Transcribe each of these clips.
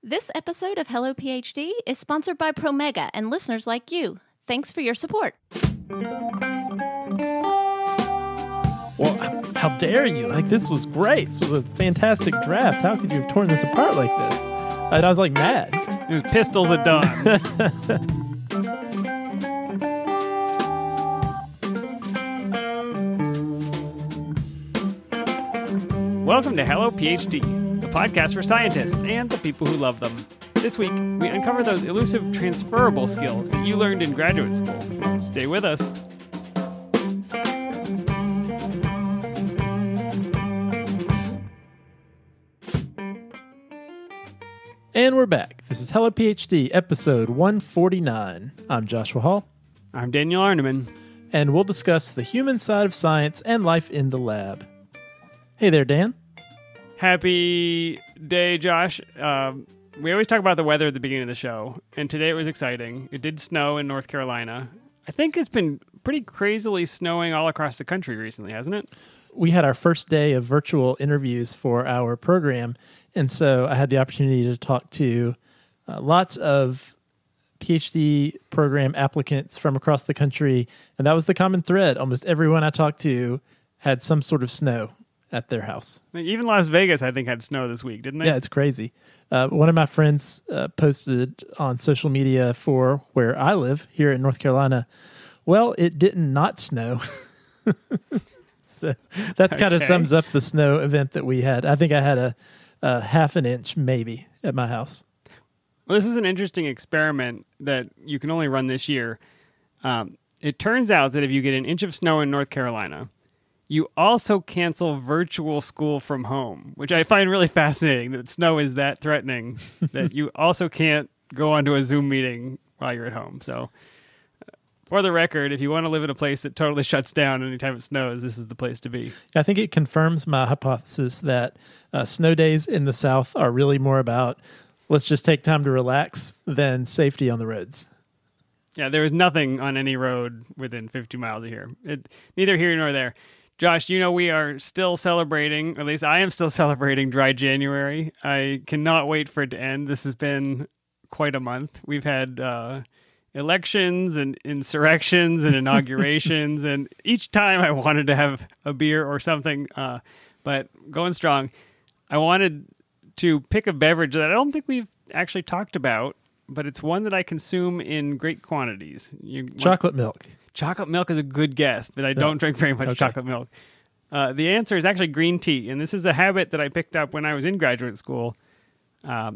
This episode of Hello PhD is sponsored by Promega and listeners like you. Thanks for your support. Well, how dare you? This was great. This was a fantastic draft. How could you have torn this apart like this? And I was mad. It was pistols at dawn. Welcome to Hello PhD, the podcast for scientists and the people who love them. This week, we uncover those elusive transferable skills that you learned in graduate school. Stay with us. And we're back. This is Hello PhD, episode 149. I'm Joshua Hall. I'm Daniel Arneman. And we'll discuss the human side of science and life in the lab. Hey there, Dan. Happy day, Josh. We always talk about the weather at the beginning of the show, and today it was exciting. It did snow in North Carolina. I think it's been pretty crazily snowing all across the country recently, hasn't it? We had our first day of virtual interviews for our program, and so I had the opportunity to talk to lots of PhD program applicants from across the country, and that was the common thread. Almost everyone I talked to had some sort of snow at their house. Even Las Vegas, I think, had snow this week, didn't they? Yeah, it's crazy. One of my friends posted on social media for where I live here in North Carolina, well, it didn't not snow. So that kind of sums up the snow event that we had. I think I had a half an inch maybe at my house. Well, this is an interesting experiment that you can only run this year. It turns out that if you get an inch of snow in North Carolina, you also cancel virtual school from home, which I find really fascinating, that snow is that threatening that you also can't go onto a Zoom meeting while you're at home. So for the record, if you want to live in a place that totally shuts down anytime it snows, this is the place to be. I think it confirms my hypothesis that snow days in the South are really more about let's just take time to relax than safety on the roads. Yeah, there is nothing on any road within 50 miles of here. Neither here nor there. Josh, we are still celebrating, or at least I am still celebrating Dry January. I cannot wait for it to end. This has been quite a month. We've had elections and insurrections and inaugurations, and each time I wanted to have a beer or something, but going strong. I wanted to pick a beverage that I don't think we've actually talked about, but it's one that I consume in great quantities. Chocolate milk. Chocolate milk is a good guess, but I don't drink very much chocolate milk. The answer is actually green tea, and this is a habit that I picked up when I was in graduate school. I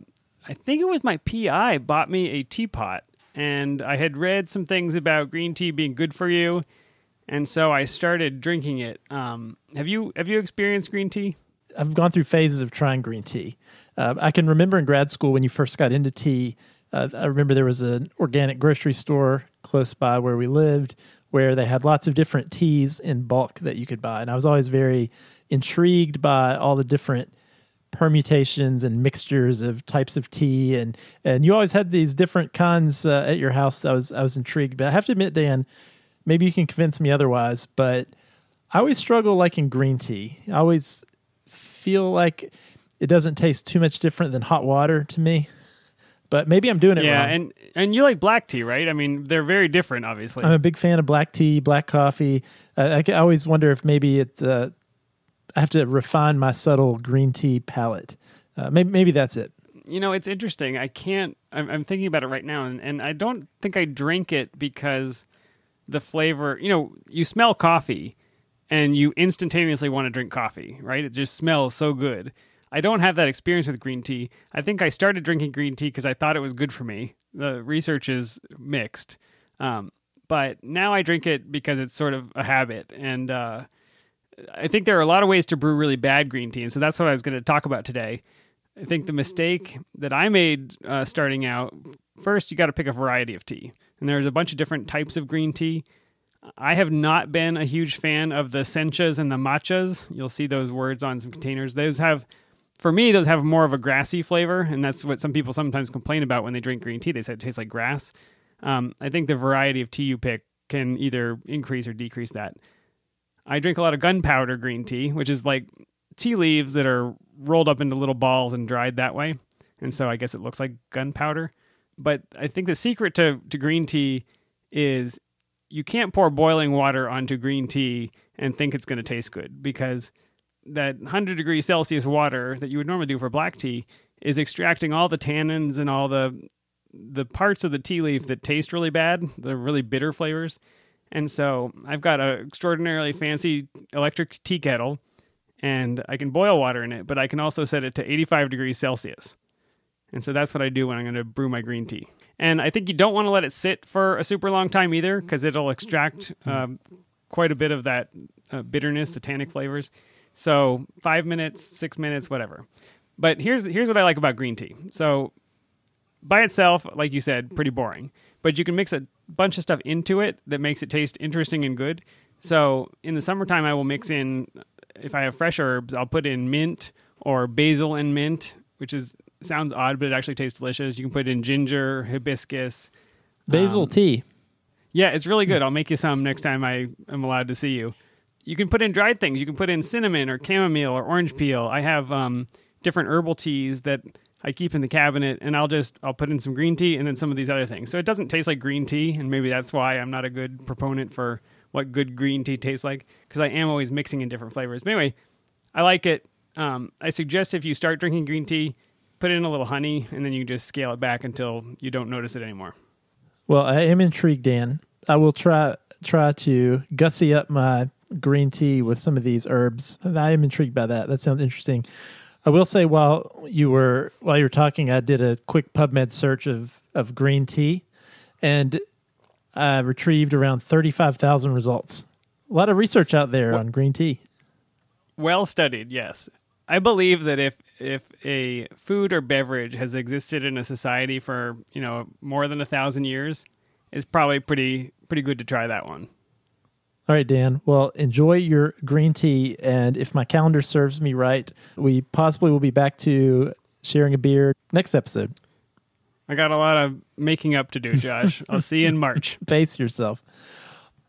think it was my PI bought me a teapot, and I had read some things about green tea being good for you, and so I started drinking it. Have you experienced green tea? I've gone through phases of trying green tea. I can remember in grad school when you first got into tea, I remember there was an organic grocery store close by where we lived where they had lots of different teas in bulk that you could buy. And I was always very intrigued by all the different permutations and mixtures of types of tea. And you always had these different kinds at your house. I was intrigued. But I have to admit, Dan, maybe you can convince me otherwise, but I always struggle liking green tea. I always feel like it doesn't taste too much different than hot water to me. But maybe I'm doing it wrong. Yeah, and you like black tea, right? I mean, they're very different, obviously. I'm a big fan of black tea, black coffee. I always wonder if maybe I have to refine my subtle green tea palate. Maybe that's it. It's interesting. I'm thinking about it right now, and I don't think I drink it because the flavor, you smell coffee, and you instantaneously want to drink coffee, right? It just smells so good. I don't have that experience with green tea. I think I started drinking green tea because I thought it was good for me. The research is mixed. But now I drink it because it's sort of a habit. And I think there are a lot of ways to brew really bad green tea. And so that's what I was going to talk about today. I think the mistake that I made starting out, first you got to pick a variety of tea. And there's a bunch of different types of green tea. I have not been a huge fan of the senchas and the matchas. You'll see those words on some containers. For me, those have more of a grassy flavor, and that's what some people sometimes complain about when they drink green tea. They say it tastes like grass. I think the variety of tea you pick can either increase or decrease that. I drink a lot of gunpowder green tea, which is like tea leaves that are rolled up into little balls and dried that way. and so I guess it looks like gunpowder. But I think the secret to green tea is you can't pour boiling water onto green tea and think it's going to taste good, because that 100 degrees Celsius water that you would normally do for black tea is extracting all the tannins and all the parts of the tea leaf that taste really bad, the really bitter flavors. And so I've got an extraordinarily fancy electric tea kettle, and I can boil water in it, but I can also set it to 85 degrees Celsius. And so that's what I do when I'm going to brew my green tea. And I think you don't want to let it sit for a super long time either, because it'll extract quite a bit of that bitterness, the tannic flavors. So 5 minutes, 6 minutes, whatever. But here's what I like about green tea. So by itself, like you said, pretty boring. But you can mix a bunch of stuff into it that makes it taste interesting and good. So in the summertime, I will mix in, if I have fresh herbs, I'll put in mint or basil and mint, which sounds odd, but it actually tastes delicious. You can put in ginger, hibiscus. Basil tea. Yeah, it's really good. I'll make you some next time I am allowed to see you. You can put in dried things. You can put in cinnamon or chamomile or orange peel. I have different herbal teas that I keep in the cabinet, and I'll put in some green tea and then some of these other things. So it doesn't taste like green tea, and maybe that's why I'm not a good proponent for what good green tea tastes like, because I am always mixing in different flavors. But anyway, I like it. I suggest if you start drinking green tea, put in a little honey, and then you just scale it back until you don't notice it anymore. Well, I am intrigued, Dan. I will try to gussy up my green tea with some of these herbs. I am intrigued by that. That sounds interesting. I will say while you were talking, I did a quick PubMed search of green tea, and I retrieved around 35,000 results. A lot of research out there on green tea. Well studied, yes. I believe that if a food or beverage has existed in a society for more than 1,000 years, it's probably pretty good to try that one. All right, Dan. Well, enjoy your green tea, and if my calendar serves me right, we possibly will be back to sharing a beer next episode. I got a lot of making up to do, Josh. I'll see you in March. Pace yourself.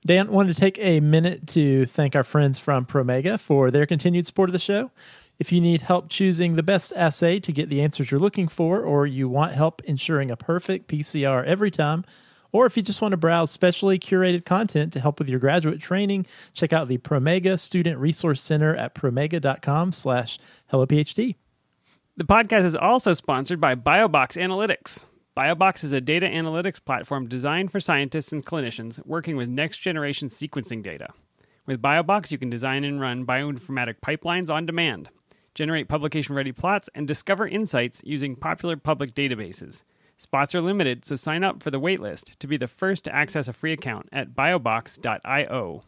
Dan, wanted to take a minute to thank our friends from Promega for their continued support of the show. If you need help choosing the best assay to get the answers you're looking for, or you want help ensuring a perfect PCR every time, or if you just want to browse specially curated content to help with your graduate training, check out the Promega Student Resource Center at promega.com/HelloPhD. The podcast is also sponsored by BioBox Analytics. BioBox is a data analytics platform designed for scientists and clinicians working with next-generation sequencing data. With BioBox, you can design and run bioinformatic pipelines on demand, generate publication-ready plots, and discover insights using popular public databases. Spots are limited, so sign up for the waitlist to be the first to access a free account at biobox.io.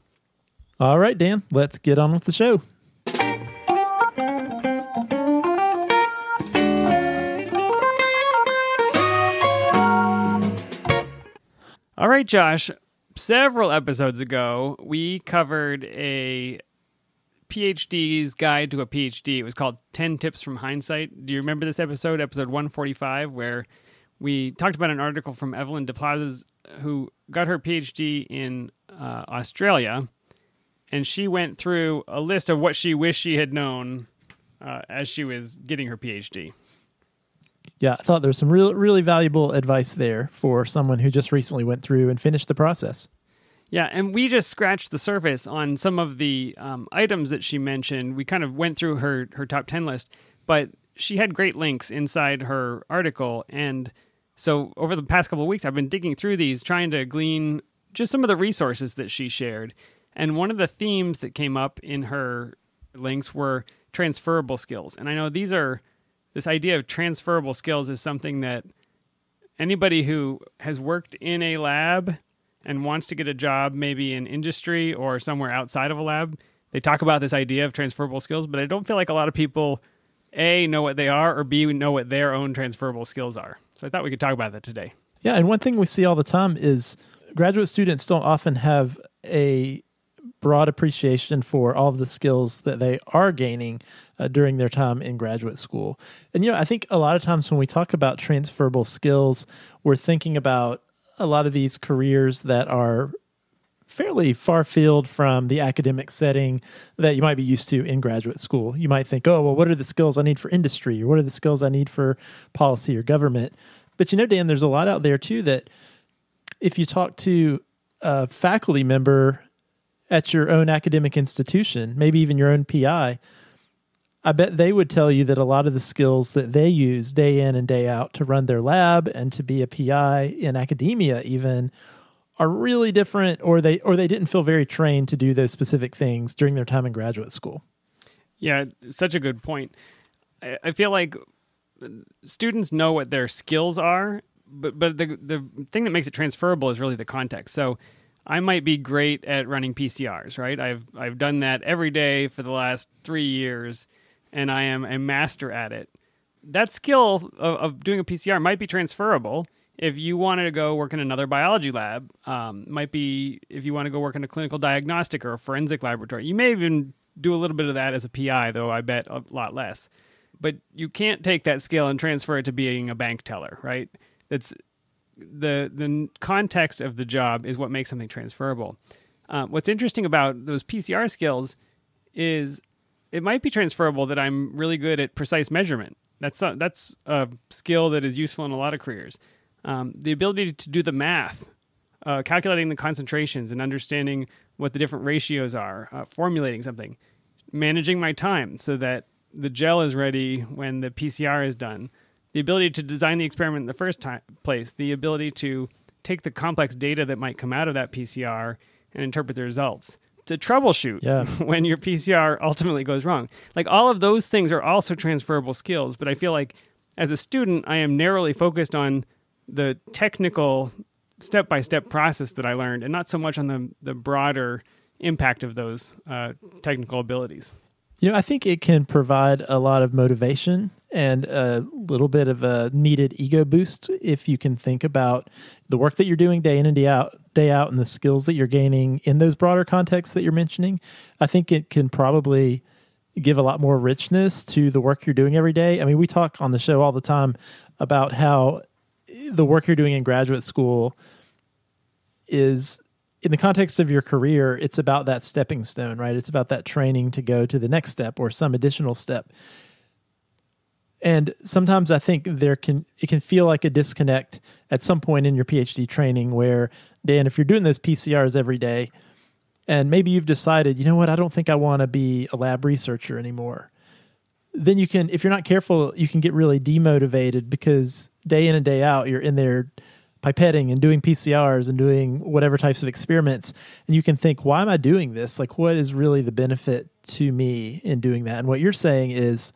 All right, Dan, let's get on with the show. All right, Josh. Several episodes ago, we covered a PhD's guide to a PhD. It was called 10 Tips from Hindsight. Do you remember this episode 145, where we talked about an article from Evelyn DePlazas, who got her PhD in Australia, and she went through a list of what she wished she had known as she was getting her PhD. Yeah, I thought there was some really valuable advice there for someone who just recently went through and finished the process. Yeah, and we just scratched the surface on some of the items that she mentioned. We kind of went through her top 10 list, but she had great links inside her article. And so over the past couple of weeks, I've been digging through these, trying to glean just some of the resources that she shared. And one of the themes that came up in her links were transferable skills. And I know this idea of transferable skills is something that anybody who has worked in a lab and wants to get a job maybe in industry or somewhere outside of a lab, they talk about this idea of transferable skills, but I don't feel like a lot of people, A, know what they are, or B, know what their own transferable skills are. So I thought we could talk about that today. Yeah, and one thing we see all the time is graduate students don't often have a broad appreciation for all of the skills that they are gaining during their time in graduate school. And, I think a lot of times when we talk about transferable skills, we're thinking about a lot of these careers that are fairly far field from the academic setting that you might be used to in graduate school. You might think, oh, well, what are the skills I need for industry? Or what are the skills I need for policy or government? But Dan, there's a lot out there too that if you talk to a faculty member at your own academic institution, maybe even your own PI, I bet they would tell you that a lot of the skills that they use day in and day out to run their lab and to be a PI in academia even are really different, or they didn't feel very trained to do those specific things during their time in graduate school. Yeah, such a good point. I feel like students know what their skills are, but the thing that makes it transferable is really the context. So I might be great at running PCRs, right? I've done that every day for the last 3 years, and I am a master at it. That skill of doing a PCR might be transferable if you wanted to go work in another biology lab. Might be if you want to go work in a clinical diagnostic or a forensic laboratory. You may even do a little bit of that as a PI, though I bet a lot less. But you can't take that skill and transfer it to being a bank teller, right? That's the context of the job is what makes something transferable. What's interesting about those PCR skills is it might be transferable that I'm really good at precise measurement. That's a skill that is useful in a lot of careers. The ability to do the math, calculating the concentrations and understanding what the different ratios are, formulating something, managing my time so that the gel is ready when the PCR is done, the ability to design the experiment in the first place, the ability to take the complex data that might come out of that PCR and interpret the results, to troubleshoot when your PCR ultimately goes wrong. Like all of those things are also transferable skills, but I feel like as a student, I am narrowly focused on the technical step-by-step process that I learned and not so much on the broader impact of those technical abilities. I think it can provide a lot of motivation and a little bit of a needed ego boost if you can think about the work that you're doing day in and day out and the skills that you're gaining in those broader contexts that you're mentioning. I think it can probably give a lot more richness to the work you're doing every day. I mean, we talk on the show all the time about how the work you're doing in graduate school is, in the context of your career, it's about that stepping stone, right? It's about that training to go to the next step or some additional step. And sometimes I think it can feel like a disconnect at some point in your PhD training where, Dan, if you're doing those PCRs every day, and maybe you've decided, you know what, I don't think I want to be a lab researcher anymore. Then you can, if you're not careful, you can get really demotivated because day in and day out, you're in there pipetting and doing PCRs and doing whatever types of experiments. And you can think, why am I doing this? Like, what is really the benefit to me in doing that? And what you're saying is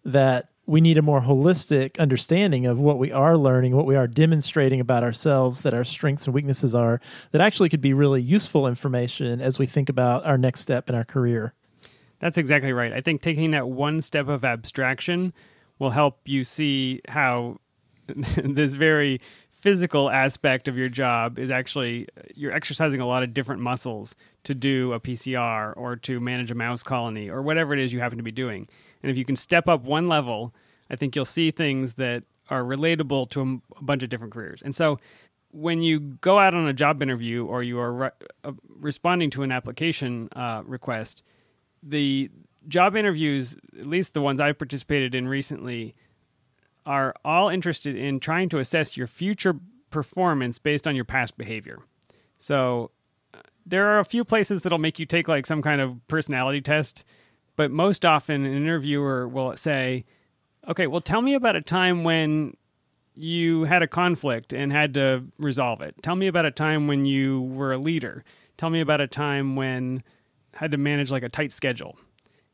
that we need a more holistic understanding of what we are learning, what we are demonstrating about ourselves, that our strengths and weaknesses are, that actually could be really useful information as we think about our next step in our career. That's exactly right. I think taking that one step of abstraction will help you see how this very physical aspect of your job is actually, you're exercising a lot of different muscles to do a PCR or to manage a mouse colony or whatever it is you happen to be doing. And if you can step up one level, I think you'll see things that are relatable to a bunch of different careers. And so when you go out on a job interview or you are responding to an application request, the job interviews, at least the ones I've participated in recently, are all interested in trying to assess your future performance based on your past behavior. So there are a few places that'll make you take like some kind of personality test, but most often an interviewer will say, okay, well, tell me about a time when you had a conflict and had to resolve it. Tell me about a time when you were a leader. Tell me about a time when had to manage like a tight schedule.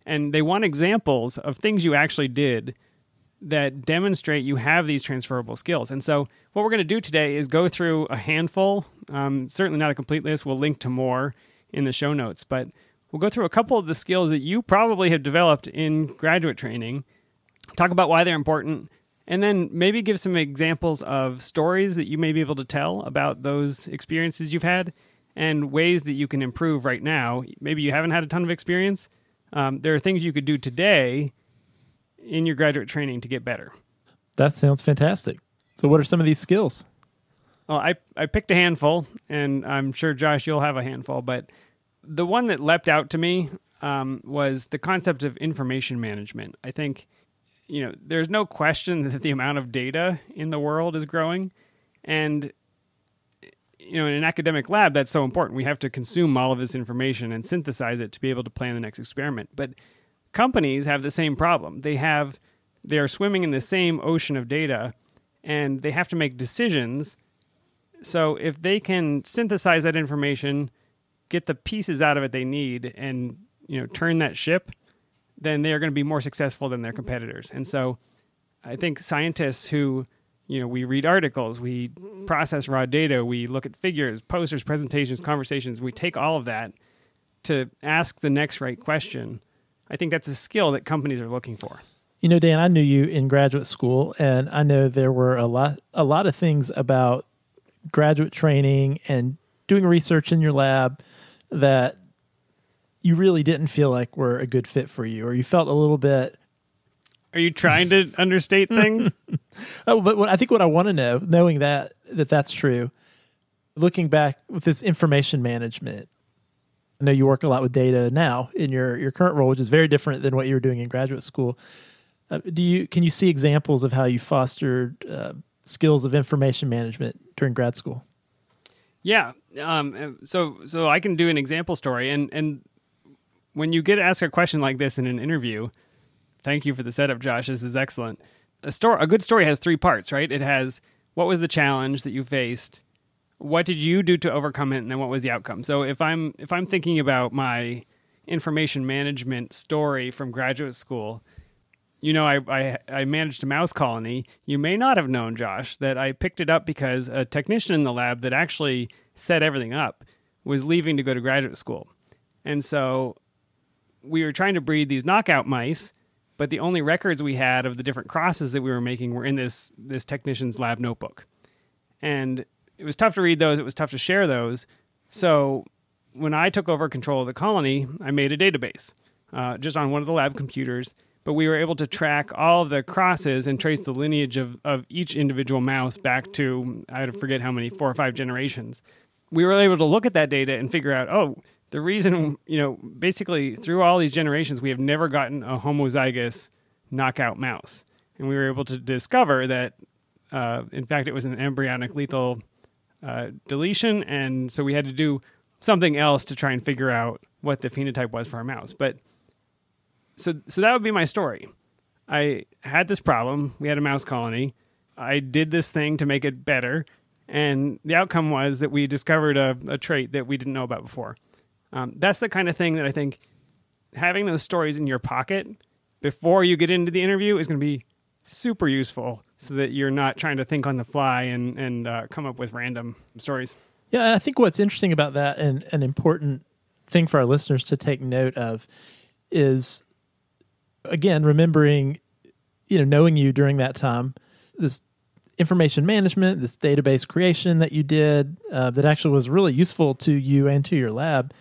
And they want examples of things you actually did that demonstrate you have these transferable skills. And so what we're going to do today is go through a handful, certainly not a complete list. We'll link to more in the show notes, but we'll go through a couple of the skills that you probably have developed in graduate training, talk about why they're important, and then maybe give some examples of stories that you may be able to tell about those experiences you've had and ways that you can improve right now. Maybe you haven't had a ton of experience. There are things you could do today in your graduate training to get better. That sounds fantastic. So what are some of these skills? Well, I picked a handful, and I'm sure, Josh, you'll have a handful, but the one that leapt out to me was the concept of information management. I think, there's no question that the amount of data in the world is growing, and in an academic lab, that's so important. We have to consume all of this information and synthesize it to be able to plan the next experiment. But companies have the same problem. They are swimming in the same ocean of data, and they have to make decisions. So if they can synthesize that information, get the pieces out of it they need, and turn that ship, then they are going to be more successful than their competitors. And so I think scientists who, we read articles, we process raw data, we look at figures, posters, presentations, conversations, we take all of that to ask the next right question. I think that's a skill that companies are looking for. Dan, I knew you in graduate school, and I know there were a lot of things about graduate training and doing research in your lab that you really didn't feel like were a good fit for you, or you felt a little bit. Are you trying to understate things? But I think what I want to know, knowing that's true, looking back with this information management, I know you work a lot with data now in your current role, which is very different than what you were doing in graduate school. Can you see examples of how you fostered skills of information management during grad school? Yeah. So I can do an example story. And when you get asked a question like this in an interview, thank you for the setup, Josh. This is excellent. A good story has three parts, right? It has what was the challenge that you faced, what did you do to overcome it, and then what was the outcome. So if I'm thinking about my information management story from graduate school, I managed a mouse colony. You may not have known, Josh, that I picked it up because a technician in the lab that actually set everything up was leaving to go to graduate school. And so we were trying to breed these knockout mice, but the only records we had of the different crosses that we were making were in this technician's lab notebook. And it was tough to read those. It was tough to share those. So when I took over control of the colony, I made a database just on one of the lab computers. But we were able to track all of the crosses and trace the lineage of each individual mouse back to, I forget how many, 4 or 5 generations. We were able to look at that data and figure out, the reason, basically through all these generations, we have never gotten a homozygous knockout mouse. And we were able to discover that, in fact, it was an embryonic lethal deletion. And so we had to do something else to try and figure out what the phenotype was for our mouse. But So that would be my story. I had this problem. We had a mouse colony. I did this thing to make it better. And the outcome was that we discovered a trait that we didn't know about before. That's the kind of thing that I think having those stories in your pocket before you get into the interview is going to be super useful so that you're not trying to think on the fly and come up with random stories. Yeah, and I think what's interesting about that and an important thing for our listeners to take note of is, again, remembering, knowing you during that time, this information management, this database creation that you did that actually was really useful to you and to your lab.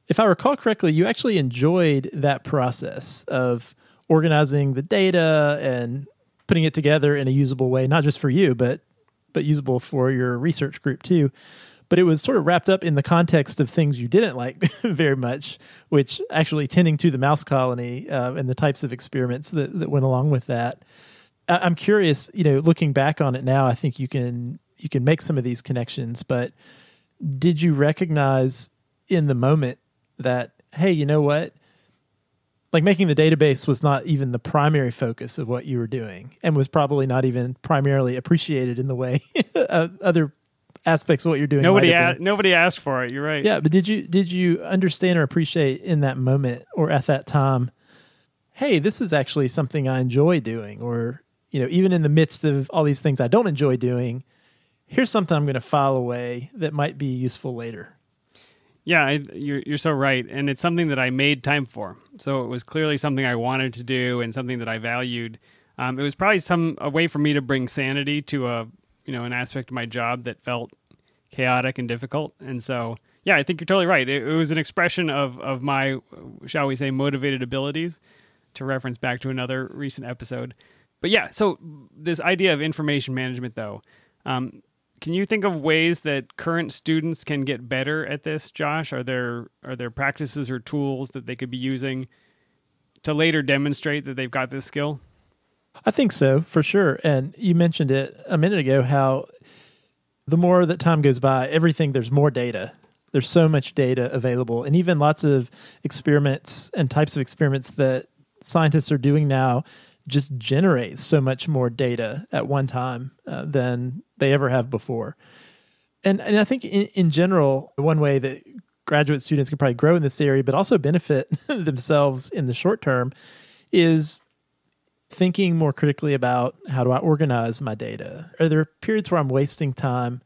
If I recall correctly, you actually enjoyed that process of organizing the data and putting it together in a usable way, not just for you, but usable for your research group too. But it was sort of wrapped up in the context of things you didn't like very much, which actually tending to the mouse colony and the types of experiments that went along with that. I'm curious, looking back on it now, I think you can make some of these connections, but did you recognize in the moment that, hey, you know what? Like making the database was not even the primary focus of what you were doing and was probably not even primarily appreciated in the way other aspects of what you're doing. Nobody asked for it. You're right. Yeah, but did you understand or appreciate in that moment or at that time, hey, this is actually something I enjoy doing, or even in the midst of all these things I don't enjoy doing, here's something I'm going to file away that might be useful later. Yeah, you're so right, and it's something that I made time for. So it was clearly something I wanted to do and something that I valued. It was probably a way for me to bring sanity to an aspect of my job that felt chaotic and difficult. And so, yeah, I think you're totally right. It was an expression of my, shall we say, motivated abilities, to reference back to another recent episode. But yeah, so this idea of information management, though, can Can you think of ways that current students can get better at this, Josh? Are there practices or tools that they could be using to later demonstrate that they've got this skill? I think so, for sure. And you mentioned it a minute ago, how the more that time goes by, there's more data. There's so much data available, and even lots of experiments and types of experiments that scientists are doing now just generate so much more data at one time than they ever have before. And I think in general, one way that graduate students can probably grow in this area, but also benefit themselves in the short term, is thinking more critically about, how do I organize my data? Are there periods where I'm wasting time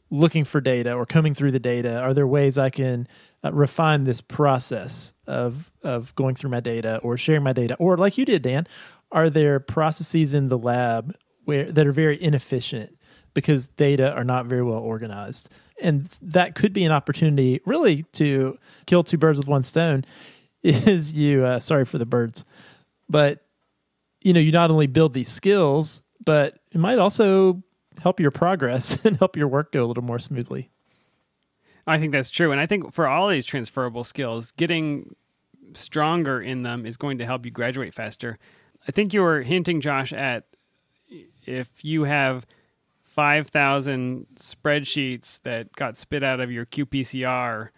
looking for data or combing through the data? Are there ways I can refine this process of going through my data or sharing my data? Or like you did, Dan, are there processes in the lab that are very inefficient because data are not very well organized? And that could be an opportunity really to kill two birds with one stone. Is you, sorry for the birds, but you not only build these skills, but it might also help your progress and help your work go a little more smoothly. I think that's true. And I think for all these transferable skills, getting stronger in them is going to help you graduate faster. I think you were hinting, Josh, at if you have 5,000 spreadsheets that got spit out of your qPCR,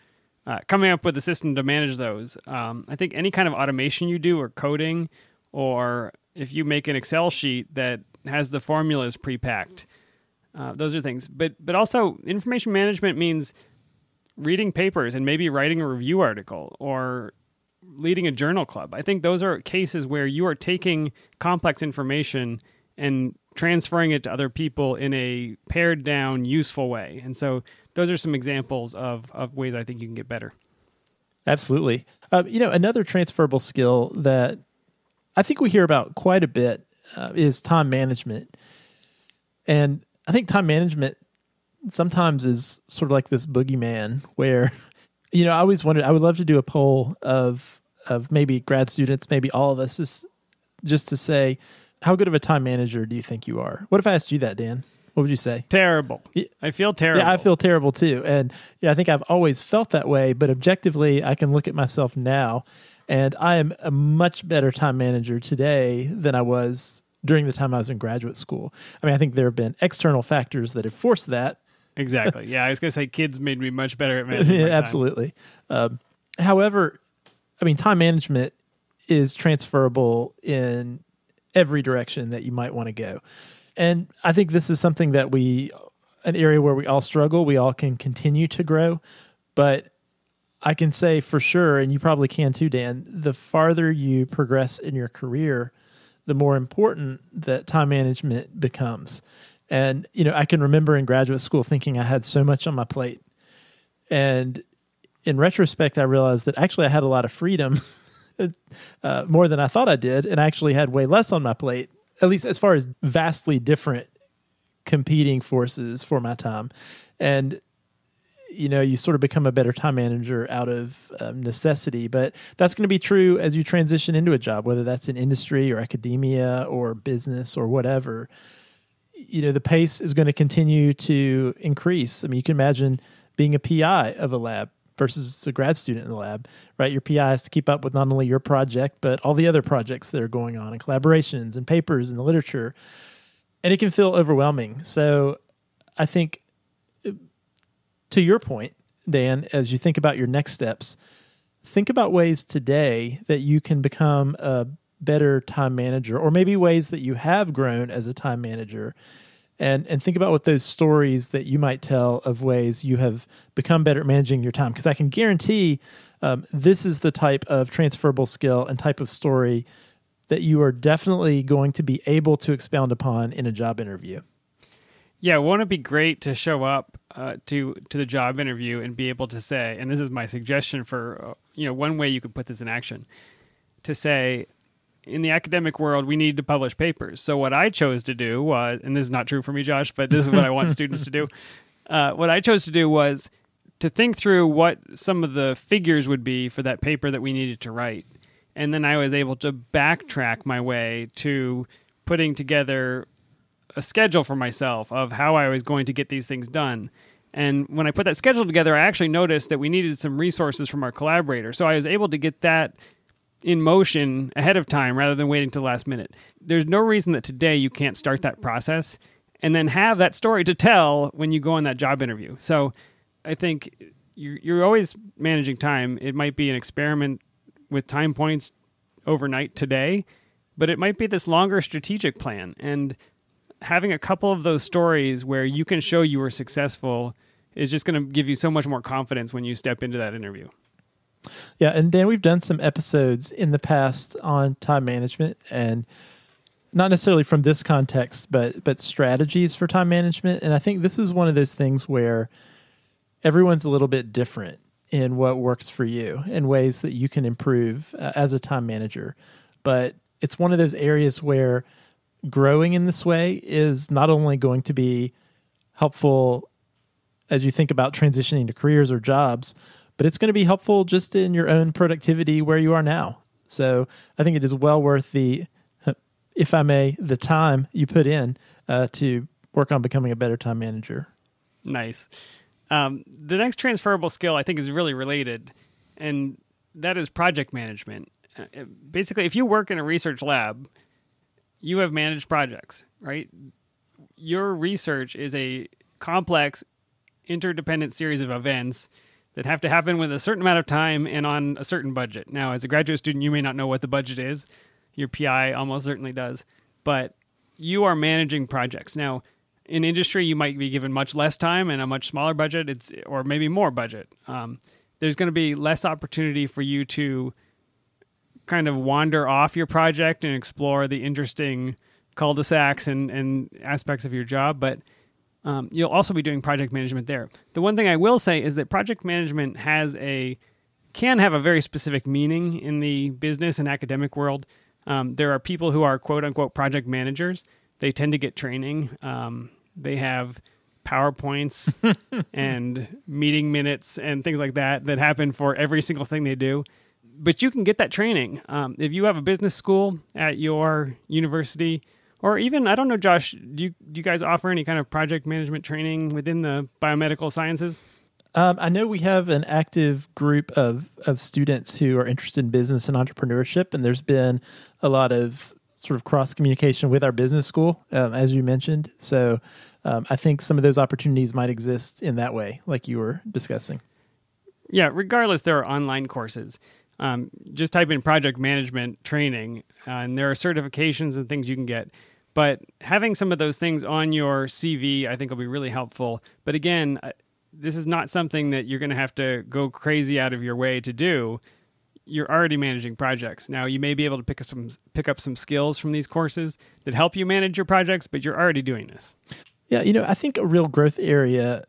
coming up with a system to manage those. I think any kind of automation you do or coding, or if you make an Excel sheet that has the formulas pre-packed, those are things. But also information management means reading papers and maybe writing a review article or leading a journal club. I think those are cases where you are taking complex information and transferring it to other people in a pared down, useful way. And so those are some examples of ways I think you can get better. Absolutely. Another transferable skill that I think we hear about quite a bit is time management. And I think time management sometimes is sort of like this boogeyman where, I always wondered, I would love to do a poll of maybe grad students, maybe all of us, just to say, how good of a time manager do you think you are? What if I asked you that, Dan? What would you say? Terrible. I feel terrible. Yeah, I feel terrible too. And I think I've always felt that way, but objectively, I can look at myself now, and I am a much better time manager today than I was during the time I was in graduate school. I mean, I think there have been external factors that have forced that. Exactly. Yeah, I was going to say kids made me much better at managing my time. Absolutely. However, I mean, time management is transferable in every direction that you might want to go. And I think this is something that an area where we all struggle, we all can continue to grow. But I can say for sure, and you probably can too, Dan, the farther you progress in your career, the more important that time management becomes. And, I can remember in graduate school thinking I had so much on my plate. And in retrospect, I realized that actually I had a lot of freedom, more than I thought I did, and I actually had way less on my plate, at least as far as vastly different competing forces for my time. And, you sort of become a better time manager out of necessity. But that's going to be true as you transition into a job, whether that's in industry or academia or business or whatever. The pace is going to continue to increase. I mean, you can imagine being a PI of a lab versus a grad student in the lab, right? Your PI has to keep up with not only your project, but all the other projects that are going on and collaborations and papers and the literature. And it can feel overwhelming. So I think, to your point, Dan, as you think about your next steps, think about ways today that you can become a better time manager, or maybe ways that you have grown as a time manager, and think about what those stories that you might tell of ways you have become better at managing your time. Because I can guarantee this is the type of transferable skill and type of story that you are definitely going to be able to expound upon in a job interview. Yeah, won't it be great to show up to the job interview and be able to say, and this is my suggestion for one way you could put this in action, to say, in the academic world, we need to publish papers. So what I chose to do was, and this is not true for me, Josh, but this is what I want students to do. What I chose to do was to think through what some of the figures would be for that paper that we needed to write. And then I was able to backtrack my way to putting together a schedule for myself of how I was going to get these things done. And when I put that schedule together, I actually noticed that we needed some resources from our collaborator. So I was able to get that in motion ahead of time rather than waiting till the last minute. There's no reason that today you can't start that process and then have that story to tell when you go on that job interview. So I think you're always managing time. It might be an experiment with time points overnight today, but it might be this longer strategic plan. And having a couple of those stories where you can show you were successful is just going to give you so much more confidence when you step into that interview. Yeah, and Dan, we've done some episodes in the past on time management, and not necessarily from this context, but strategies for time management. And I think this is one of those things where everyone's a little bit different in what works for you and ways that you can improve as a time manager. But it's one of those areas where growing in this way is not only going to be helpful as you think about transitioning to careers or jobs, but it's going to be helpful just in your own productivity where you are now. So I think it is well worth the time you put in to work on becoming a better time manager. Nice. The next transferable skill I think is really related, and that is project management. Basically, if you work in a research lab, you have managed projects, right? Your research is a complex, interdependent series of events that have to happen with a certain amount of time and on a certain budget. Now, as a graduate student, you may not know what the budget is. Your PI almost certainly does. But you are managing projects. Now, in industry, you might be given much less time and a much smaller budget, or maybe more budget. There's going to be less opportunity for you to kind of wander off your project and explore the interesting cul-de-sacs and aspects of your job, but you'll also be doing project management there. The one thing I will say is that project management can have a very specific meaning in the business and academic world. There are people who are quote-unquote project managers. They tend to get training. They have PowerPoints and meeting minutes and things like that happen for every single thing they do. But you can get that training. If you have a business school at your university, or even, I don't know, Josh, do you guys offer any kind of project management training within the biomedical sciences? I know we have an active group of students who are interested in business and entrepreneurship, and there's been a lot of sort of cross-communication with our business school, as you mentioned. So I think some of those opportunities might exist in that way, like you were discussing. Yeah, regardless, there are online courses. Just type in project management training, and there are certifications and things you can get. But having some of those things on your CV, I think, will be really helpful. But again, this is not something that you're going to have to go crazy out of your way to do. You're already managing projects. Now, you may be able to pick up some skills from these courses that help you manage your projects, but you're already doing this. Yeah, I think a real growth area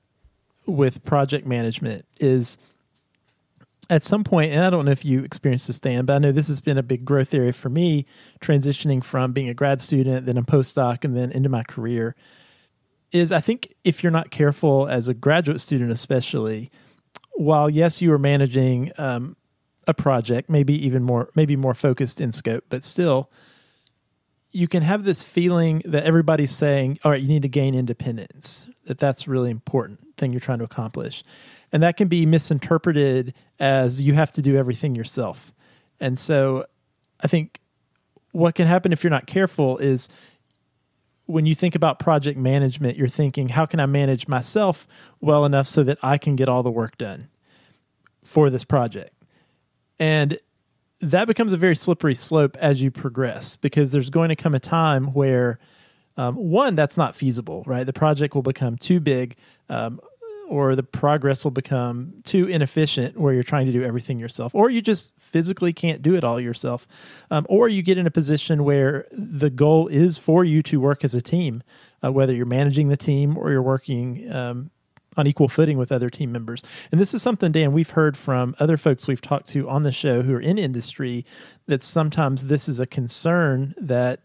with project management is at some point, and I don't know if you experienced this, Dan, but I know this has been a big growth area for me, transitioning from being a grad student, then a postdoc, and then into my career, is I think if you're not careful as a graduate student especially, while yes, you are managing a project, maybe more focused in scope, but still, you can have this feeling that everybody's saying, all right, you need to gain independence, that's really important thing you're trying to accomplish. And that can be misinterpreted as you have to do everything yourself. And so I think what can happen if you're not careful is when you think about project management, you're thinking, how can I manage myself well enough so that I can get all the work done for this project? And that becomes a very slippery slope as you progress, because there's going to come a time where, one, that's not feasible, right? The project will become too big, or the progress will become too inefficient where you're trying to do everything yourself, or you just physically can't do it all yourself, or you get in a position where the goal is for you to work as a team, whether you're managing the team or you're working on equal footing with other team members. And this is something, Dan, we've heard from other folks we've talked to on the show who are in industry, that sometimes this is a concern that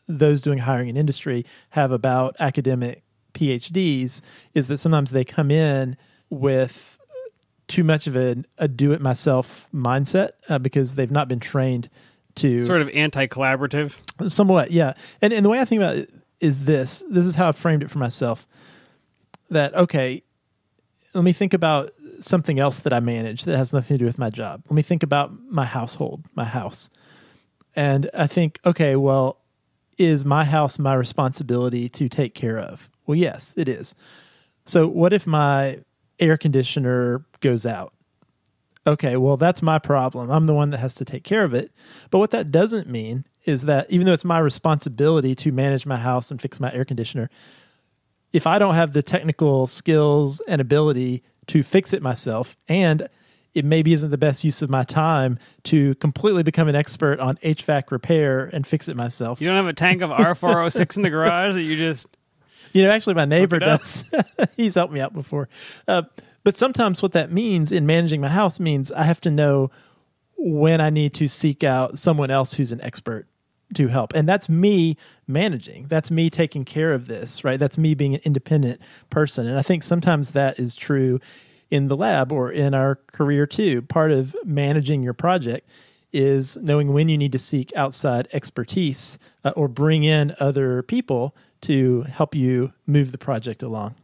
those doing hiring in industry have about academic PhDs, is that sometimes they come in with too much of a do-it-myself mindset because they've not been trained to... Sort of anti-collaborative? Somewhat, yeah. And the way I think about it is this. This is how I framed it for myself. That, okay, let me think about something else that I manage that has nothing to do with my job. Let me think about my household, my house. And I think, okay, well, is my house my responsibility to take care of? Well, yes, it is. So what if my air conditioner goes out? Okay, well, that's my problem. I'm the one that has to take care of it. But what that doesn't mean is that even though it's my responsibility to manage my house and fix my air conditioner, if I don't have the technical skills and ability to fix it myself, and it maybe isn't the best use of my time to completely become an expert on HVAC repair and fix it myself. You don't have a tank of R406 in the garage that you just... Actually, my neighbor does. He's helped me out before. But sometimes what that means in managing my house means I have to know when I need to seek out someone else who's an expert to help. And that's me managing. That's me taking care of this, right? That's me being an independent person. And I think sometimes that is true in the lab or in our career too. Part of managing your project is knowing when you need to seek outside expertise or bring in other people to help you move the project along.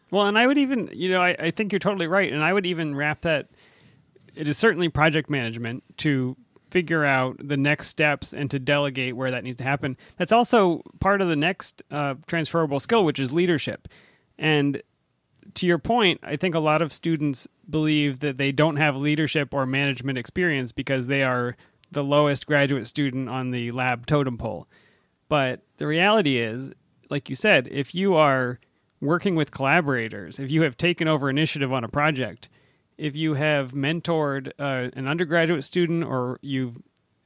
Well, and I would even, I think you're totally right. And I would even wrap that, it is certainly project management to figure out the next steps and to delegate where that needs to happen. That's also part of the next transferable skill, which is leadership. And to your point, I think a lot of students believe that they don't have leadership or management experience because they are the lowest graduate student on the lab totem pole. But the reality is, like you said, if you are working with collaborators, if you have taken over initiative on a project, if you have mentored an undergraduate student, or you've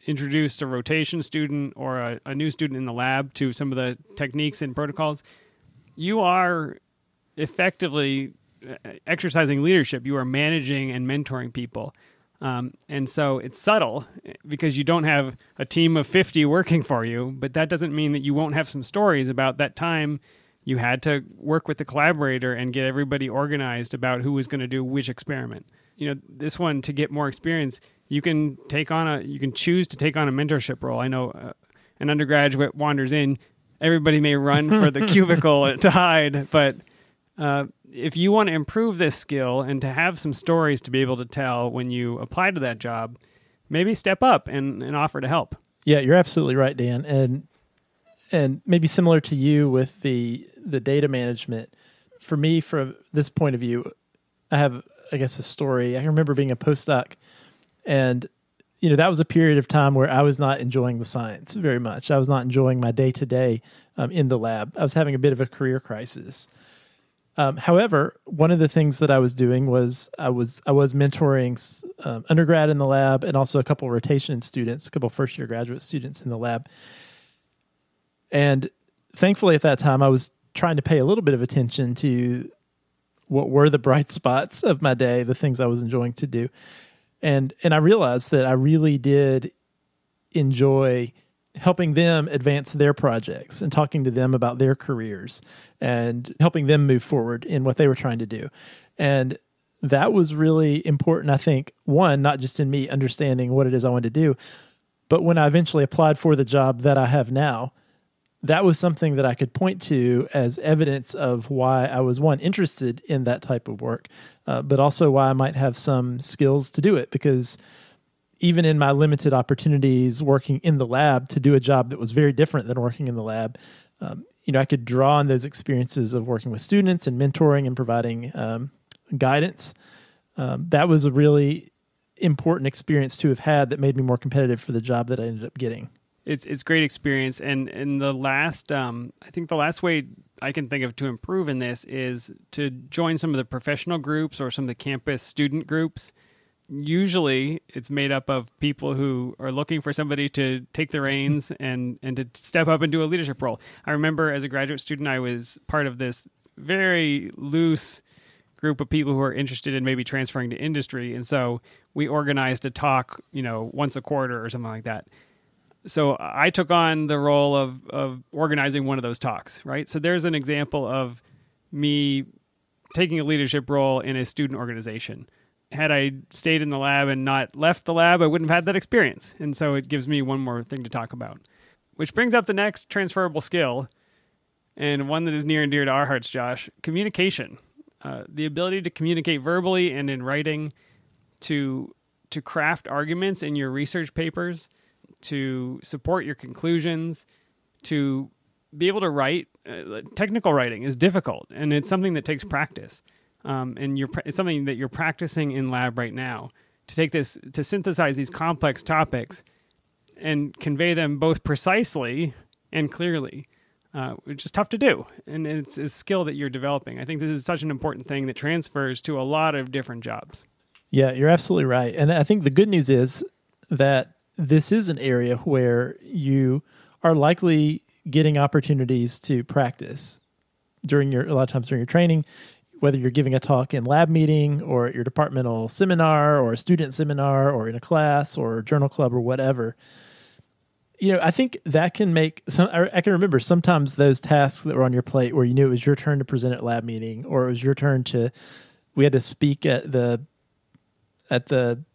introduced a rotation student or a new student in the lab to some of the techniques and protocols, you are effectively exercising leadership. You are managing and mentoring people. And so it's subtle because you don't have a team of 50 working for you, but that doesn't mean that you won't have some stories about that time you had to work with the collaborator and get everybody organized about who was going to do which experiment. This one, to get more experience, you can choose to take on a mentorship role. I know an undergraduate wanders in, everybody may run for the cubicle to hide, but if you want to improve this skill and to have some stories to be able to tell when you apply to that job, maybe step up and offer to help. Yeah, you're absolutely right, Dan. And maybe similar to you with the data management, for me, from this point of view, I have, I guess, a story. I remember being a postdoc, and that was a period of time where I was not enjoying the science very much. I was not enjoying my day-to-day in the lab. I was having a bit of a career crisis. However, one of the things that I was doing was I was mentoring undergrad in the lab and also a couple rotation students, a couple first-year graduate students in the lab. And thankfully at that time, I was trying to pay a little bit of attention to what were the bright spots of my day, the things I was enjoying to do. And I realized that I really did enjoy helping them advance their projects and talking to them about their careers and helping them move forward in what they were trying to do. And that was really important, I think, one, not just in me understanding what it is I wanted to do, but when I eventually applied for the job that I have now, that was something that I could point to as evidence of why I was, one, interested in that type of work, but also why I might have some skills to do it. Because even in my limited opportunities working in the lab to do a job that was very different than working in the lab, I could draw on those experiences of working with students and mentoring and providing guidance. That was a really important experience to have had that made me more competitive for the job that I ended up getting. It's great experience, and in the last, I think the last way I can think of to improve in this is to join some of the professional groups or some of the campus student groups. Usually, it's made up of people who are looking for somebody to take the reins and to step up and do a leadership role. I remember as a graduate student, I was part of this very loose group of people who are interested in maybe transferring to industry, and so we organized a talk, once a quarter or something like that. So I took on the role of organizing one of those talks, right? So there's an example of me taking a leadership role in a student organization. Had I stayed in the lab and not left the lab, I wouldn't have had that experience. And so it gives me one more thing to talk about, which brings up the next transferable skill, and one that is near and dear to our hearts, Josh, communication. The ability to communicate verbally and in writing, to craft arguments in your research papers, to support your conclusions, to be able to write. Technical writing is difficult, and it's something that takes practice. And it's something that you're practicing in lab right now, to synthesize these complex topics and convey them both precisely and clearly, which is tough to do. And it's a skill that you're developing. I think this is such an important thing that transfers to a lot of different jobs. Yeah, you're absolutely right. And I think the good news is that this is an area where you are likely getting opportunities to practice a lot of times during your training, whether you're giving a talk in lab meeting or at your departmental seminar or a student seminar or in a class or a journal club or whatever. I think that can make I can remember sometimes those tasks that were on your plate where you knew it was your turn to present at lab meeting, or it was your turn we had to speak at the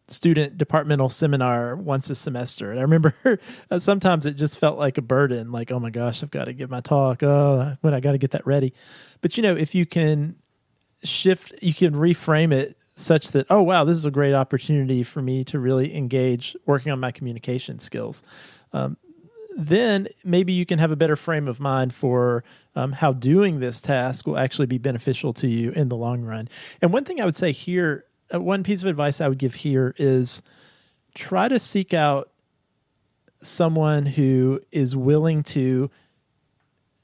student departmental seminar once a semester. And I remember sometimes it just felt like a burden, like, oh my gosh, I've got to give my talk. Oh, when I got to get that ready. But if you can you can reframe it such that, oh wow, this is a great opportunity for me to really engage working on my communication skills. Then maybe you can have a better frame of mind for how doing this task will actually be beneficial to you in the long run. And one thing I would say here, one piece of advice I would give here is try to seek out someone who is willing to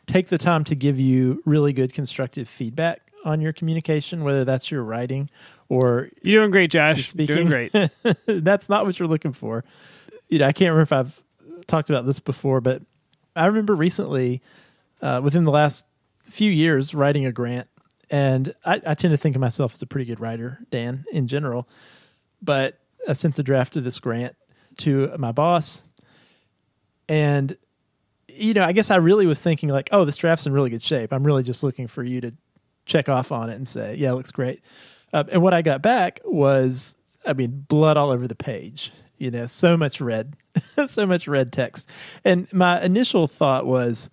take the time to give you really good constructive feedback on your communication, whether that's your writing or you're doing great, Josh. Speaking. Doing great. That's not what you're looking for. I can't remember if I've talked about this before, but I remember recently, within the last few years, writing a grant. And I tend to think of myself as a pretty good writer, Dan, in general. But I sent the draft of this grant to my boss. And, I guess I really was thinking like, oh, this draft's in really good shape. I'm really just looking for you to check off on it and say, yeah, it looks great. And what I got back was, blood all over the page. So much red, so much red text. And my initial thought was,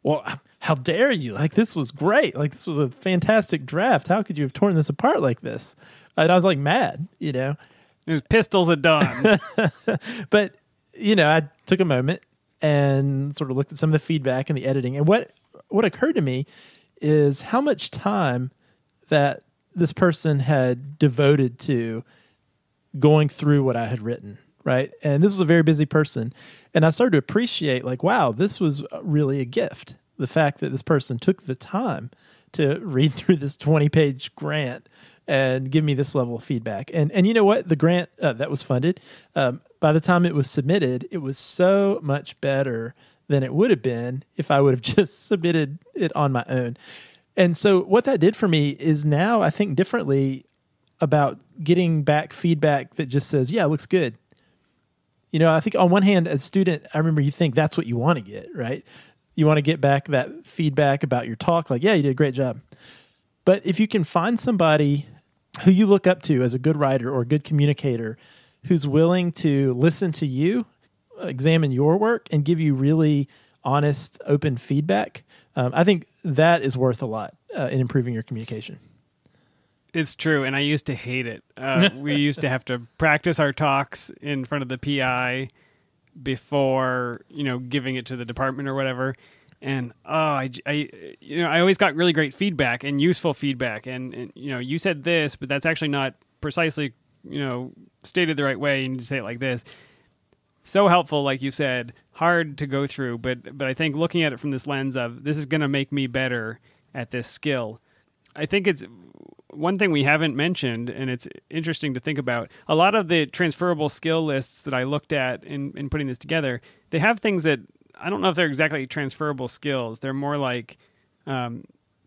well, how dare you? Like, this was great. Like, this was a fantastic draft. How could you have torn this apart like this? And I was like mad, It was pistols at dawn. But, I took a moment and sort of looked at some of the feedback and the editing. And what occurred to me is how much time that this person had devoted to going through what I had written, right? And this was a very busy person. And I started to appreciate, like, wow, this was really a gift. The fact that this person took the time to read through this 20-page grant and give me this level of feedback. And you know what? The grant that was funded, by the time it was submitted, it was so much better than it would have been if I would have just submitted it on my own. And so what that did for me is now I think differently about getting back feedback that just says, yeah, it looks good. I think on one hand, as a student, I remember you think that's what you want to get, right? You want to get back that feedback about your talk, like, yeah, you did a great job. But if you can find somebody who you look up to as a good writer or a good communicator who's willing to listen to you, examine your work, and give you really honest, open feedback, I think that is worth a lot in improving your communication. It's true, and I used to hate it. We used to have to practice our talks in front of the PI before, giving it to the department or whatever. And I always got really great feedback and useful feedback. And you said this, but that's actually not precisely, stated the right way. You need to say it like this. So helpful, like you said, hard to go through. But I think looking at it from this lens of this is going to make me better at this skill. I think it's one thing we haven't mentioned, and it's interesting to think about. A lot of the transferable skill lists that I looked at in putting this together, they have things that I don't know if they're exactly transferable skills. They're more like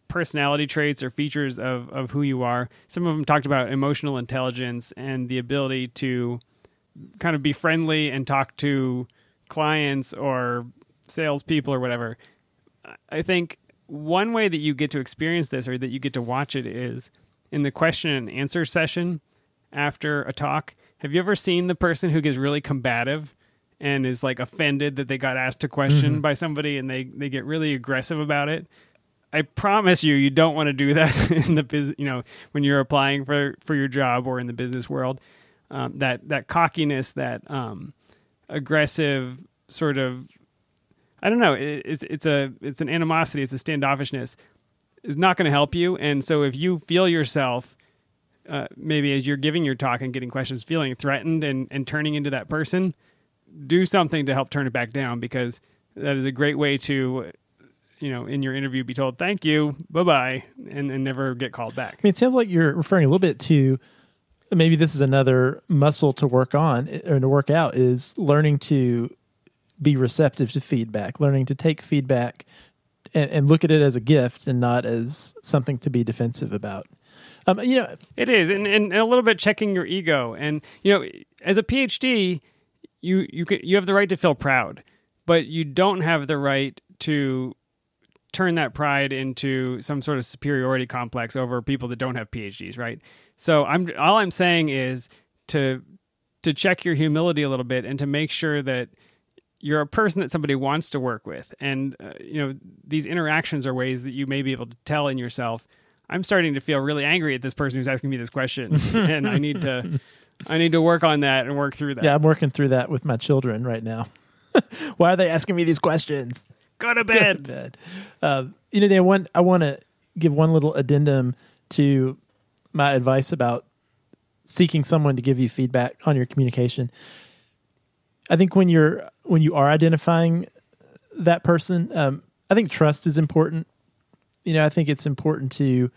personality traits or features of who you are. Some of them talked about emotional intelligence and the ability to kind of be friendly and talk to clients or salespeople or whatever. I think one way that you get to experience this or that you get to watch it is in the question and answer session after a talk. Have you ever seen the person who gets really combative and is like offended that they got asked a question by somebody and they get really aggressive about it? I promise you don't want to do that in the business. When you're applying for your job or in the business world, that cockiness, that aggressive sort of, I don't know. It's an animosity. It's a standoffishness. Is not going to help you. And so if you feel yourself, maybe as you're giving your talk and getting questions, feeling threatened and turning into that person, do something to help turn it back down, because that is a great way to, in your interview, be told, thank you, bye-bye, and never get called back. I mean, it sounds like you're referring a little bit to, maybe this is another muscle to work on or to work out, is learning to be receptive to feedback, learning to take feedback and look at it as a gift and not as something to be defensive about. It is, and a little bit checking your ego. And, as a PhD, you have the right to feel proud, but you don't have the right to turn that pride into some sort of superiority complex over people that don't have PhDs, right? So all I'm saying is to check your humility a little bit and to make sure that you're a person that somebody wants to work with. And, these interactions are ways that you may be able to tell in yourself, I'm starting to feel really angry at this person who's asking me this question, and I need to work on that and work through that. Yeah, I'm working through that with my children right now. Why are they asking me these questions? Go to bed. Dan, I want to give one little addendum to my advice about seeking someone to give you feedback on your communication. I think when you are identifying that person, I think trust is important. I think it's important to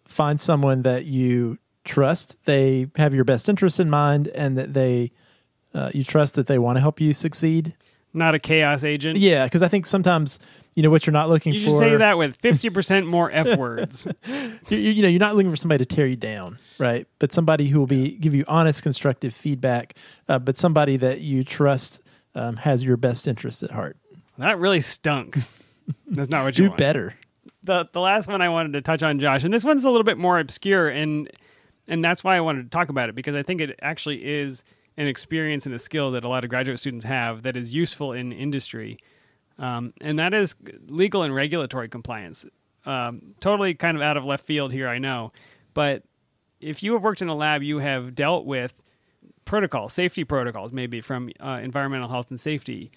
find someone that you trust. They have your best interests in mind, and that you trust that they want to help you succeed. Not a chaos agent. Yeah, because I think sometimes, what you're not looking for. You should say that with 50% more F words. You're not looking for somebody to tear you down, right? But somebody who will give you honest, constructive feedback, but somebody that you trust has your best interests at heart. That really stunk. That's not what you want. Do better. The last one I wanted to touch on, Josh, and this one's a little bit more obscure, and that's why I wanted to talk about it, because I think it actually is an experience and a skill that a lot of graduate students have that is useful in industry, and that is legal and regulatory compliance. Totally kind of out of left field here, I know, but if you have worked in a lab, you have dealt with protocols, safety protocols, maybe from environmental health and safety.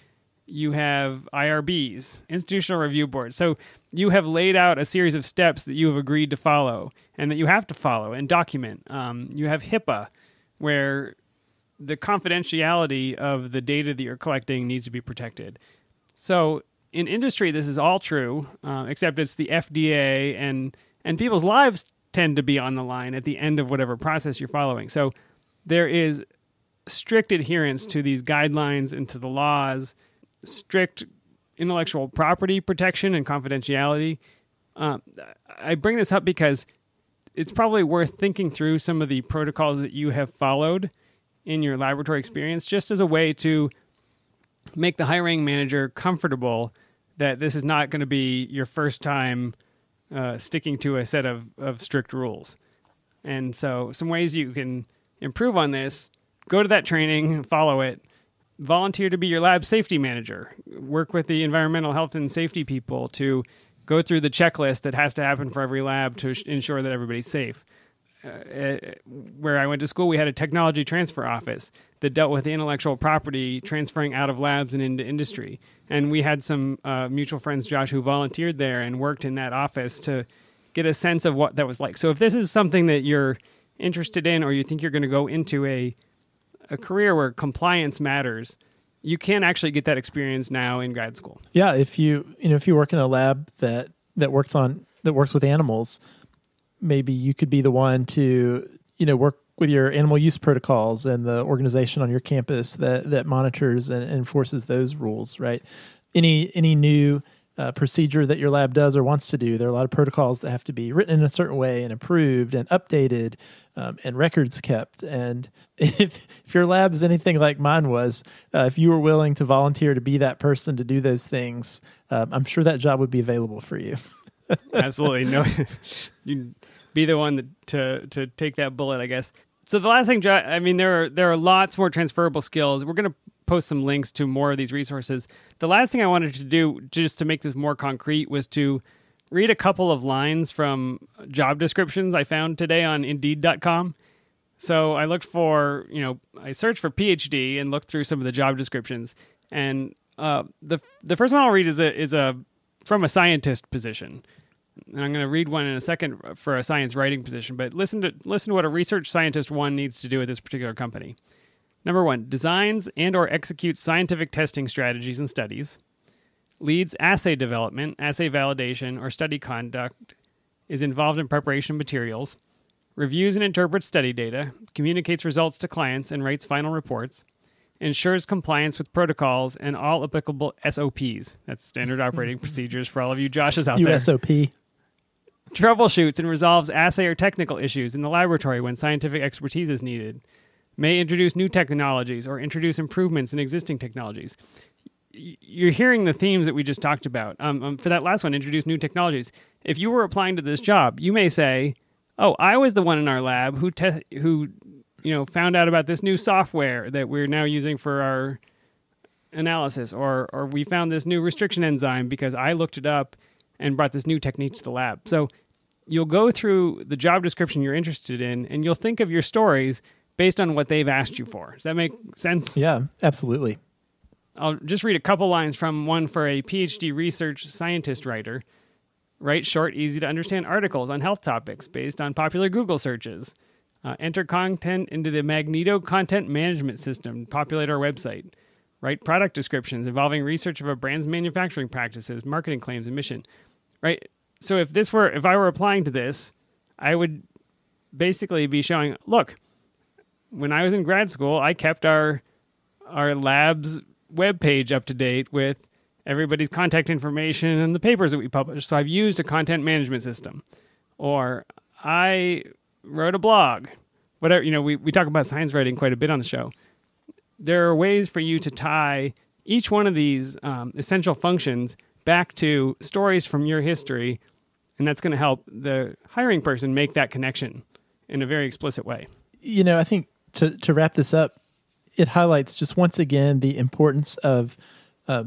You have IRBs, institutional review boards. So you have laid out a series of steps that you have agreed to follow and that you have to follow and document. You have HIPAA, where the confidentiality of the data that you're collecting needs to be protected. So in industry, this is all true, except it's the FDA, and people's lives tend to be on the line at the end of whatever process you're following. So there is strict adherence to these guidelines and to the laws, strict intellectual property protection and confidentiality. I bring this up because it's probably worth thinking through some of the protocols that you have followed in your laboratory experience, just as a way to make the hiring manager comfortable that this is not going to be your first time sticking to a set of strict rules. And so some ways you can improve on this: go to that training, follow it, volunteer to be your lab safety manager, work with the environmental health and safety people to go through the checklist that has to happen for every lab to ensure that everybody's safe. Where I went to school, we had a technology transfer office that dealt with the intellectual property transferring out of labs and into industry. And we had some mutual friends, Josh, who volunteered there and worked in that office to get a sense of what that was like. So if this is something that you're interested in, or you think you're going to go into a career where compliance matters, you can actually get that experience now in grad school. Yeah, if you work in a lab that works with animals, maybe you could be the one to work with your animal use protocols and the organization on your campus that monitors and enforces those rules, right? Any new procedure that your lab does or wants to do, there are a lot of protocols that have to be written in a certain way and approved and updated, and records kept. And if your lab is anything like mine was, if you were willing to volunteer to be that person to do those things, I'm sure that job would be available for you. Absolutely. No, you'd be the one to take that bullet, I guess. So the last thing, there are lots more transferable skills. We're going to post some links to more of these resources. The last thing I wanted to do, just to make this more concrete, was to read a couple of lines from job descriptions I found today on Indeed.com. So I looked for, I searched for PhD and looked through some of the job descriptions. And the first one I'll read is from a scientist position. And I'm going to read one in a second for a science writing position. But listen to what a research scientist one needs to do at this particular company. Number 1, designs and or executes scientific testing strategies and studies. Leads assay development, assay validation, or study conduct. Is involved in preparation of materials. Reviews and interprets study data. Communicates results to clients and writes final reports. Ensures compliance with protocols and all applicable SOPs. That's standard operating procedures for all of you Joshes out there. USOP. Troubleshoots and resolves assay or technical issues in the laboratory when scientific expertise is needed. May introduce new technologies or introduce improvements in existing technologies. You're hearing the themes that we just talked about. For that last one, introduce new technologies. If you were applying to this job, you may say, "Oh, I was the one in our lab who found out about this new software that we're now using for our analysis, or we found this new restriction enzyme because I looked it up and brought this new technique to the lab." So you'll go through the job description you're interested in, and you'll think of your stories based on what they've asked you for. Does that make sense? Yeah, absolutely. I'll just read a couple lines from one for a PhD research scientist writer. Write short, easy-to-understand articles on health topics based on popular Google searches. Enter content into the Magneto content management system. Populate our website. Write product descriptions involving research of a brand's manufacturing practices, marketing claims, and mission. Right? So if I were applying to this, I would basically be showing, look, when I was in grad school, I kept our lab's webpage up to date with everybody's contact information and the papers that we publish. So I've used a content management system. Or I wrote a blog. Whatever, we talk about science writing quite a bit on the show. There are ways for you to tie each one of these essential functions back to stories from your history, and that's going to help the hiring person make that connection in a very explicit way. I think to wrap this up, it highlights just once again the importance of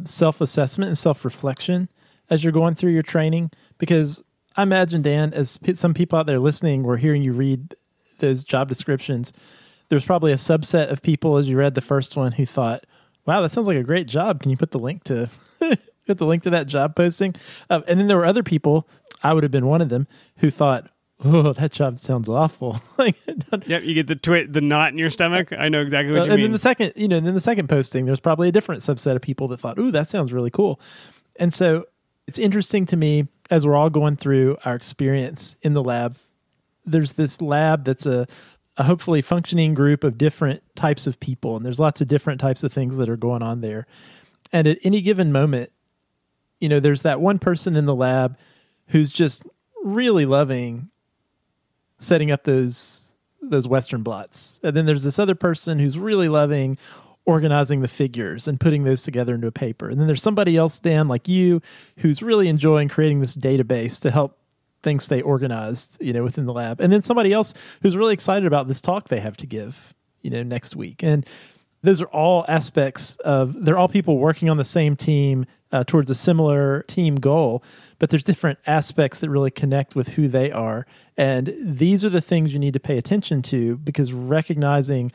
self-assessment and self-reflection as you're going through your training, because I imagine, Dan, as some people out there listening were hearing you read those job descriptions, there's probably a subset of people as you read the first one who thought, wow, that sounds like a great job. Can you put the link to that job posting? And then there were other people, I would have been one of them, who thought, oh, that job sounds awful. Yep, you get the knot in your stomach. I know exactly what you mean. And then the second posting, there's probably a different subset of people that thought, ooh, that sounds really cool. And so it's interesting to me as we're all going through our experience in the lab. There's this lab that's a hopefully functioning group of different types of people, and there's lots of different types of things that are going on there. And at any given moment, there's that one person in the lab who's just really loving setting up those Western blots. And then there's this other person who's really loving organizing the figures and putting those together into a paper. And then there's somebody else, Dan, like you, who's really enjoying creating this database to help things stay organized, within the lab. And then somebody else who's really excited about this talk they have to give, next week. And those are all they're all people working on the same team towards a similar team goal, but there's different aspects that really connect with who they are. And these are the things you need to pay attention to, because recognizing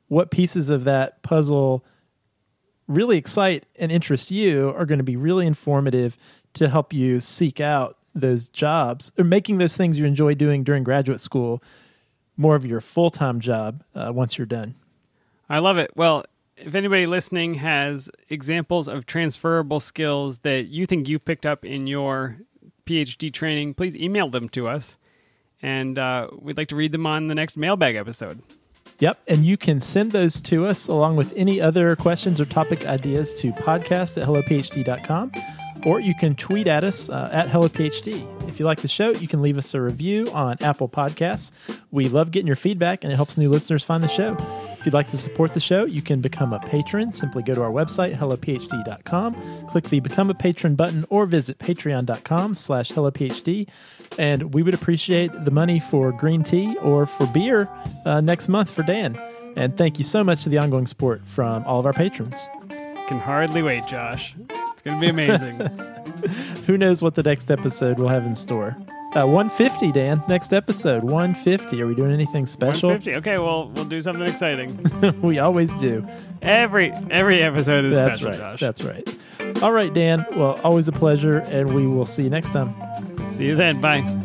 what pieces of that puzzle really excite and interest you are going to be really informative to help you seek out those jobs, or making those things you enjoy doing during graduate school more of your full-time job once you're done. I love it. Well, if anybody listening has examples of transferable skills that you think you've picked up in your PhD training, please email them to us, and we'd like to read them on the next mailbag episode. Yep, and you can send those to us along with any other questions or topic ideas to podcast@hellophd.com, or you can tweet at us at HelloPhD. If you like the show, you can leave us a review on Apple Podcasts. We love getting your feedback, and it helps new listeners find the show. If you'd like to support the show, you can become a patron. Simply go to our website, hellophd.com, click the Become a Patron button, or visit patreon.com/hellophd. And we would appreciate the money for green tea or for beer next month for Dan. And thank you so much to the ongoing support from all of our patrons. Can hardly wait, Josh. It's going to be amazing. Who knows what the next episode will have in store? 150, Dan. Next episode, 150. Are we doing anything special? 150. Okay, well, we'll do something exciting. We always do. Every episode is That's special, right. Josh. That's right. All right, Dan. Well, always a pleasure, and we will see you next time. See you then. Bye.